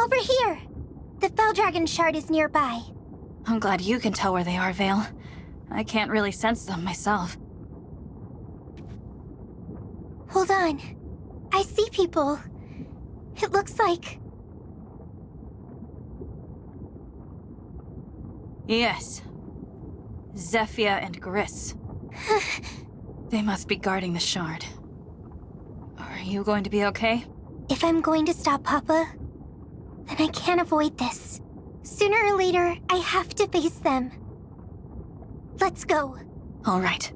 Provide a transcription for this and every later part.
Over here! The Fell Dragon shard is nearby. I'm glad you can tell where they are, Vale. I can't really sense them myself. Hold on. I see people. It looks like... Yes. Zephia and Griss. They must be guarding the shard. Are you going to be okay? If I'm going to stop Papa, then I can't avoid this. Sooner or later, I have to face them. Let's go. All right.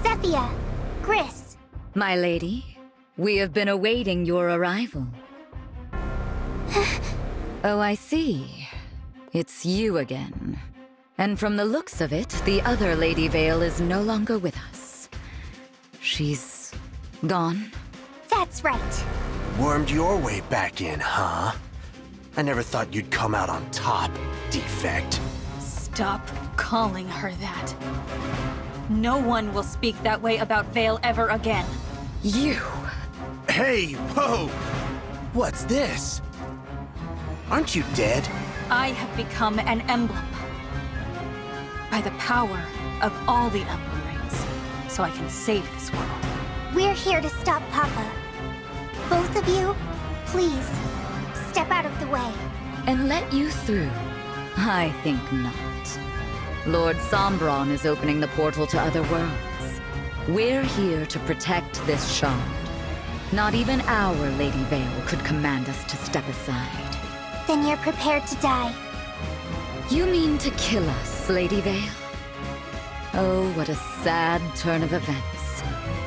Zephia, Griss. My lady, we have been awaiting your arrival. Oh, I see. It's you again. And from the looks of it, the other Lady Vale is no longer with us. She's gone? That's right. Wormed your way back in, huh? I never thought you'd come out on top, defect. Stop calling her that. No one will speak that way about Vale ever again. You! Hey, whoa! What's this? Aren't you dead? I have become an emblem. By the power of all the emblem rings, so I can save this world. We're here to stop Papa. Both of you, please, step out of the way. And let you through? I think not. Lord Sombron is opening the portal to other worlds. We're here to protect this shard. Not even our Lady Vale could command us to step aside. Then you're prepared to die. You mean to kill us, Lady Vale? Oh, what a sad turn of events.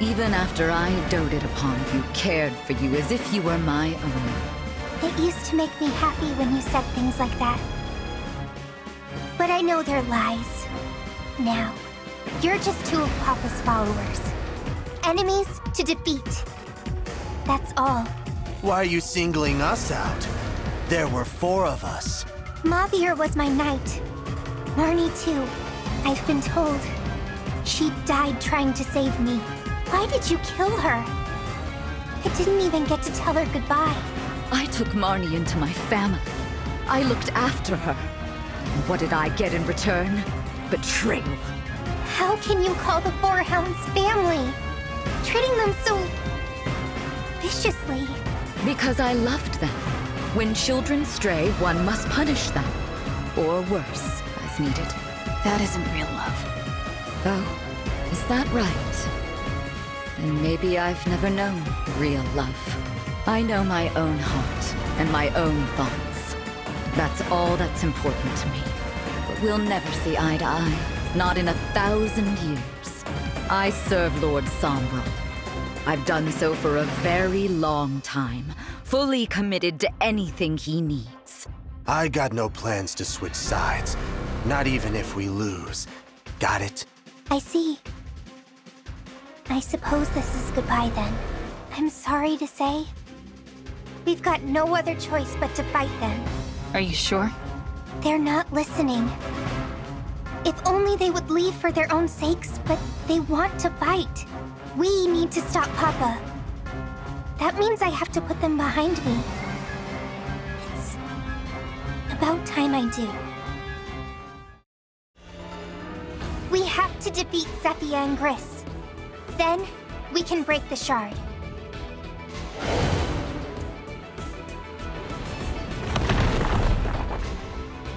Even after I doted upon you, cared for you as if you were my own. It used to make me happy when you said things like that. But I know they're lies. Now, you're just two of Papa's followers. Enemies to defeat. That's all. Why are you singling us out? There were 4 of us. Mavir was my knight. Marnie too, I've been told. She died trying to save me. Why did you kill her? I didn't even get to tell her goodbye. I took Marnie into my family. I looked after her. And what did I get in return? Betrayal. How can you call the 4 Hounds family? Treating them so... viciously. Because I loved them. When children stray, one must punish them. Or worse, as needed. That isn't real love. Oh, is that right? Then maybe I've never known real love. I know my own heart and my own thoughts. That's all that's important to me. But we'll never see eye to eye. Not in 1,000 years. I serve Lord Sombron. I've done so for a very long time. Fully committed to anything he needs. I got no plans to switch sides. Not even if we lose. Got it? I see. I suppose this is goodbye then. I'm sorry to say. We've got no other choice but to fight them. Are you sure? They're not listening. If only they would leave for their own sakes, but they want to fight. We need to stop Papa. That means I have to put them behind me. It's about time I do. We have to defeat Zephia and Griss. Then, we can break the shard.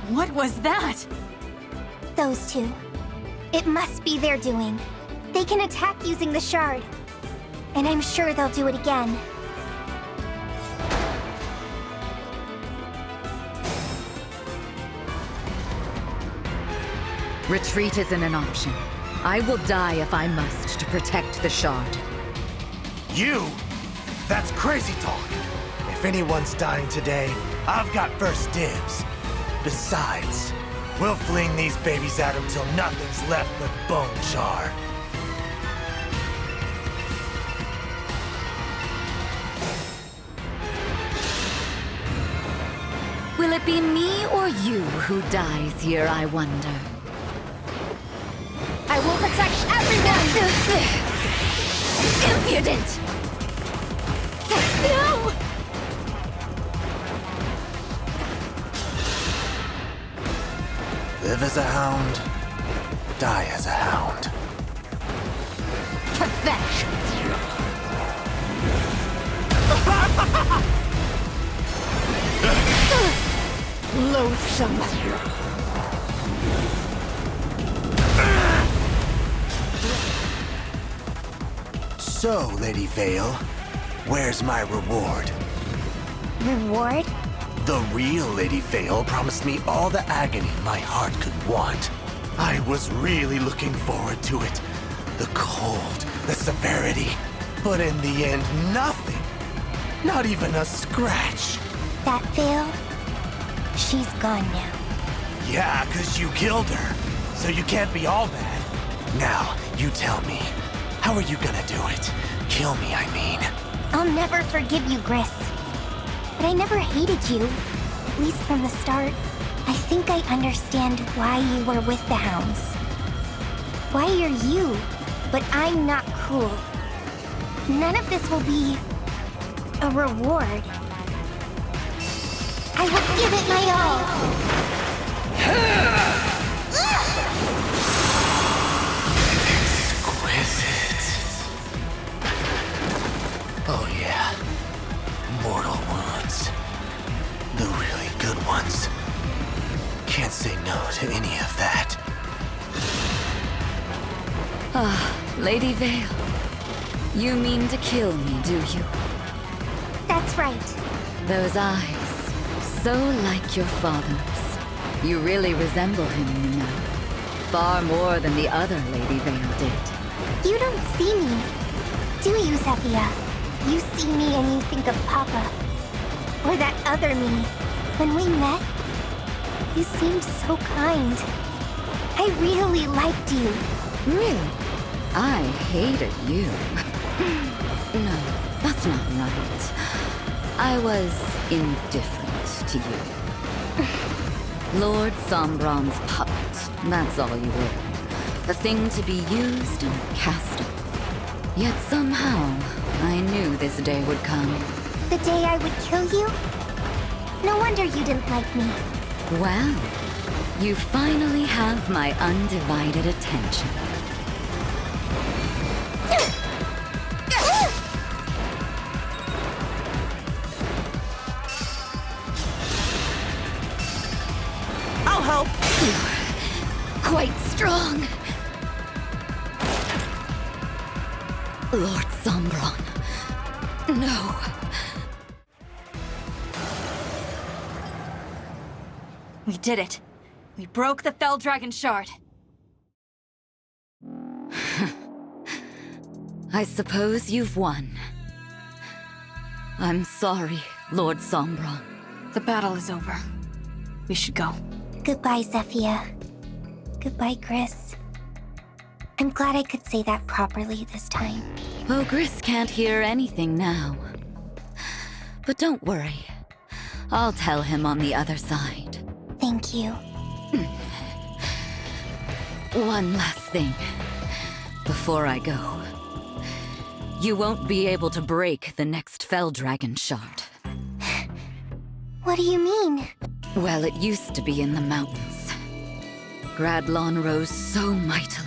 What was that? Those 2. It must be their doing. They can attack using the shard. And I'm sure they'll do it again. Retreat isn't an option. I will die if I must to protect the shard. You? That's crazy talk. If anyone's dying today, I've got first dibs. Besides, we'll fling these babies at him till nothing's left but bone char. Will it be me or you who dies here, I wonder? I will protect everyone! Impudent! No! Live as a hound, die as a hound. Pathetic! Loathsome! So, Lady Vale, where's my reward? Reward? The real Lady Vale promised me all the agony my heart could want. I was really looking forward to it. The cold, the severity. But in the end, nothing. Not even a scratch. That Vale? She's gone now. Yeah, 'cause you killed her. So you can't be all bad. Now, you tell me. How are you gonna do it? Kill me, I mean. I'll never forgive you, Griss. But I never hated you. At least from the start. I think I understand why you were with the Hounds. Why you're you, but I'm not cool. None of this will be a reward. I will give it my all. Exquisite. Oh yeah. Mortal wounds. The really good ones. Can't say no to any of that. Ah, Lady Vale. You mean to kill me, do you? That's right. Those eyes, so like your father's. You really resemble him, you know. Far more than the other Lady Vale did. You don't see me, do you, Zephia? You see me and you think of Papa. Or that other me. When we met, you seemed so kind. I really liked you. Really? I hated you. No, that's not right. I was indifferent to you. Lord Sombron's puppet, that's all you were. The thing to be used and cast off. Yet somehow, I knew this day would come. The day I would kill you? No wonder you didn't like me. Well, you finally have my undivided attention. I'll help. You're quite strong. Lord Sombron. No. We did it. We broke the Fell Dragon Shard. I suppose you've won. I'm sorry, Lord Sombron. The battle is over. We should go. Goodbye, Zephia. Goodbye, Griss. I'm glad I could say that properly this time. Oh, Griss can't hear anything now. But don't worry. I'll tell him on the other side. Thank you. One last thing. Before I go. You won't be able to break the next Fell Dragon Shard. What do you mean? Well, it used to be in the mountains. Gradlon rose so mightily.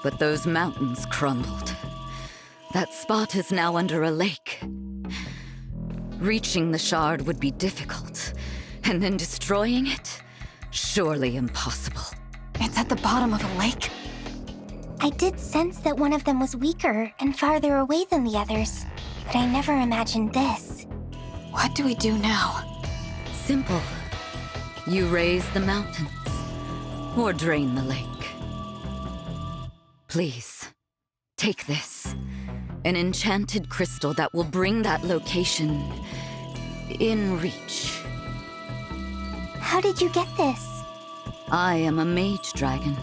But those mountains crumbled. That spot is now under a lake. Reaching the shard would be difficult, and then destroying it? Surely impossible. It's at the bottom of a lake? I did sense that one of them was weaker and farther away than the others, but I never imagined this. What do we do now? Simple. You raise the mountains, or drain the lake. Please, take this. An enchanted crystal that will bring that location in reach. How did you get this? I am a mage dragon.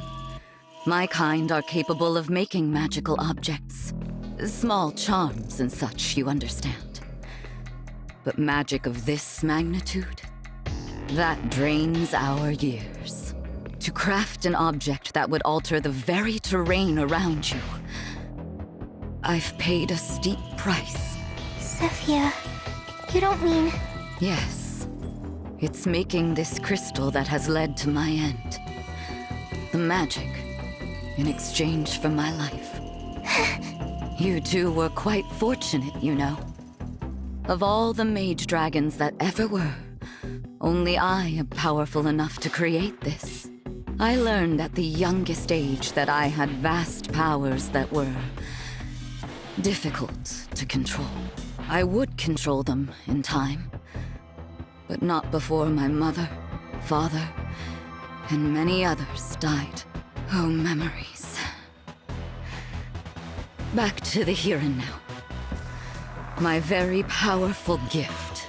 My kind are capable of making magical objects. Small charms and such, you understand. But magic of this magnitude? That drains our years. To craft an object that would alter the very terrain around you. I've paid a steep price. Zephia, you don't mean... Yes. It's making this crystal that has led to my end. The magic, in exchange for my life. You two were quite fortunate, you know. Of all the mage dragons that ever were, only I am powerful enough to create this. I learned at the youngest age that I had vast powers that were difficult to control. I would control them in time, but not before my mother, father, and many others died. Oh, memories. Back to the here and now. My very powerful gift.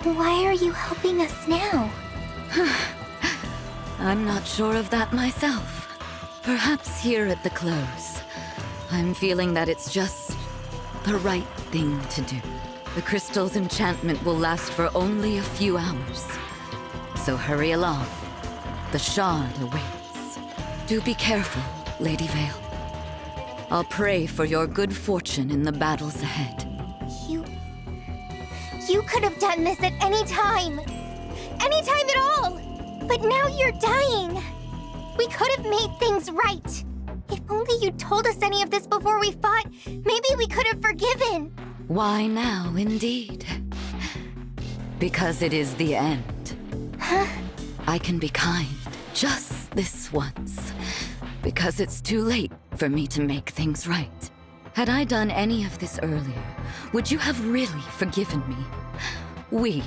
Why are you helping us now? I'm not sure of that myself. Perhaps here at the close, I'm feeling that it's just the right thing to do. The crystal's enchantment will last for only a few hours. So hurry along. The shard awaits. Do be careful, Lady Vale. I'll pray for your good fortune in the battles ahead. You could have done this at any time. Any time at all. But now you're dying. We could have made things right. If only you told us any of this before we fought, maybe we could have forgiven. Why now, indeed? Because it is the end. Huh? I can be kind just this once. Because it's too late for me to make things right. Had I done any of this earlier, would you have really forgiven me? We,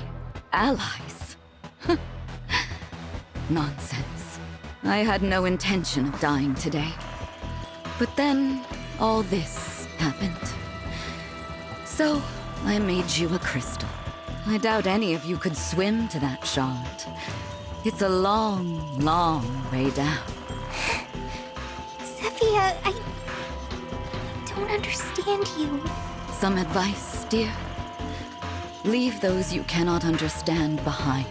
allies. Nonsense. I had no intention of dying today. But then, all this happened. So, I made you a crystal. I doubt any of you could swim to that shard. It's a long, long way down. Zephia, I don't understand you. Some advice, dear? Leave those you cannot understand behind.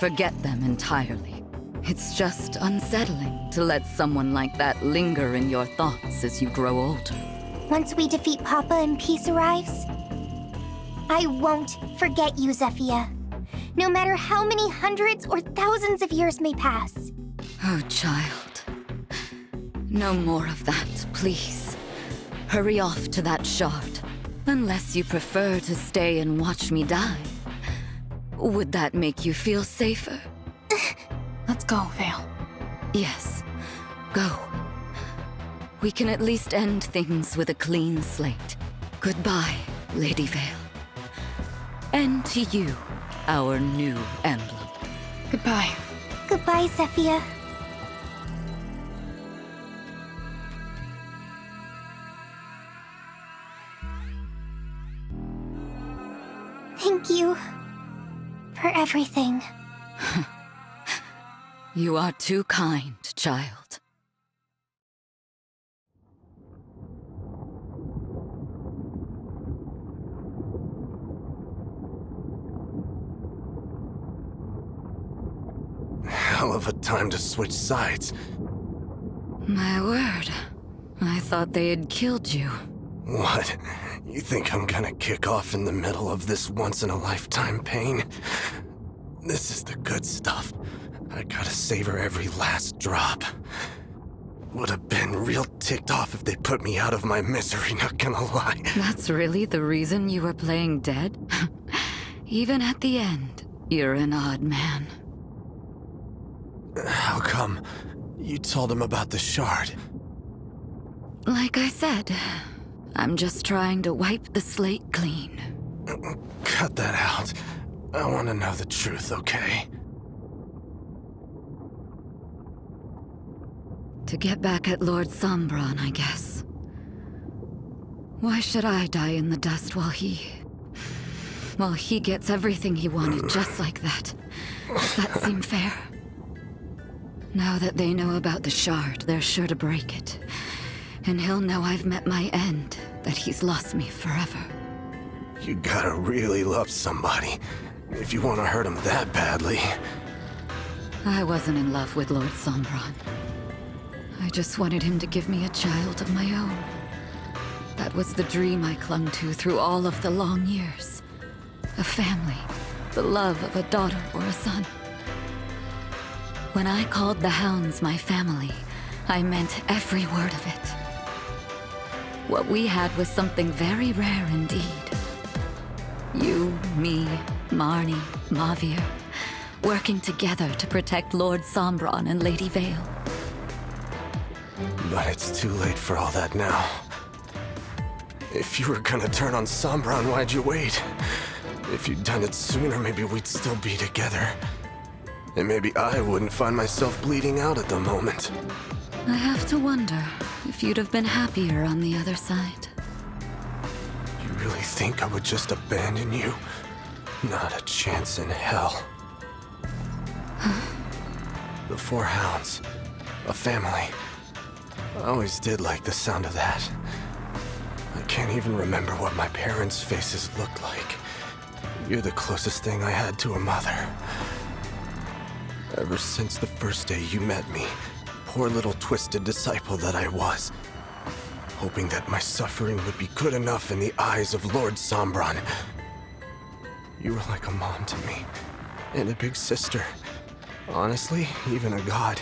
Forget them entirely. It's just unsettling to let someone like that linger in your thoughts as you grow older. Once we defeat Papa and peace arrives, I won't forget you, Zephia. No matter how many hundreds or thousands of years may pass. Oh, child. No more of that, please. Hurry off to that shard. Unless you prefer to stay and watch me die. Would that make you feel safer? Let's go, Vale. Yes, go. We can at least end things with a clean slate. Goodbye, Lady Vale. And to you, our new emblem. Goodbye. Goodbye, Zephia. Thank you for everything. You are too kind, child. Hell of a time to switch sides. My word. I thought they had killed you. What? You think I'm gonna kick off in the middle of this once-in-a-lifetime pain? This is the good stuff. I gotta savor every last drop. Would have been real ticked off if they put me out of my misery, not gonna lie. That's really the reason you were playing dead? Even at the end, you're an odd man. How come? You told him about the shard. Like I said, I'm just trying to wipe the slate clean. Cut that out. I want to know the truth, okay? To get back at Lord Sombron, I guess. Why should I die in the dust while he gets everything he wanted just like that? Does that seem fair? Now that they know about the shard, they're sure to break it. And he'll know I've met my end, that he's lost me forever. You gotta really love somebody, if you want to hurt him that badly. I wasn't in love with Lord Sombron. I just wanted him to give me a child of my own. That was the dream I clung to through all of the long years. A family, the love of a daughter or a son. When I called the Hounds my family, I meant every word of it. What we had was something very rare indeed. You, me, Marnie, Mavir, working together to protect Lord Sombron and Lady Vale. But it's too late for all that now. If you were gonna turn on Sombron, why'd you wait? If you'd done it sooner, maybe we'd still be together. And maybe I wouldn't find myself bleeding out at the moment. I have to wonder if you'd have been happier on the other side. You really think I would just abandon you? Not a chance in hell. The Four Hounds. A family. I always did like the sound of that. I can't even remember what my parents' faces looked like. You're the closest thing I had to a mother. Ever since the first day you met me, poor little twisted disciple that I was, hoping that my suffering would be good enough in the eyes of Lord Sombron. You were like a mom to me, and a big sister. Honestly, even a god.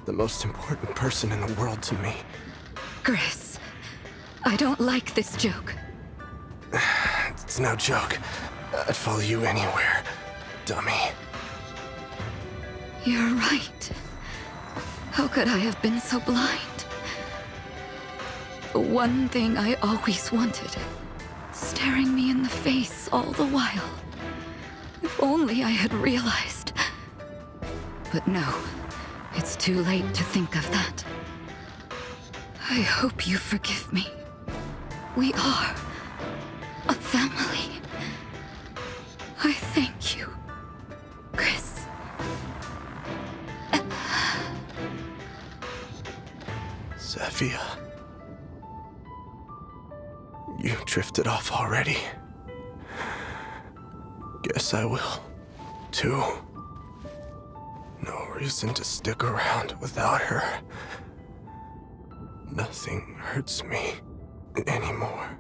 The most important person in the world to me. Griss, I don't like this joke. It's no joke. I'd follow you anywhere, dummy. You're right. How could I have been so blind? The one thing I always wanted, staring me in the face all the while. If only I had realized. But no, it's too late to think of that. I hope you forgive me. We are a family. I thank you, Griss. Zephia. You drifted off already. Guess I will, too. No reason to stick around without her. Nothing hurts me anymore.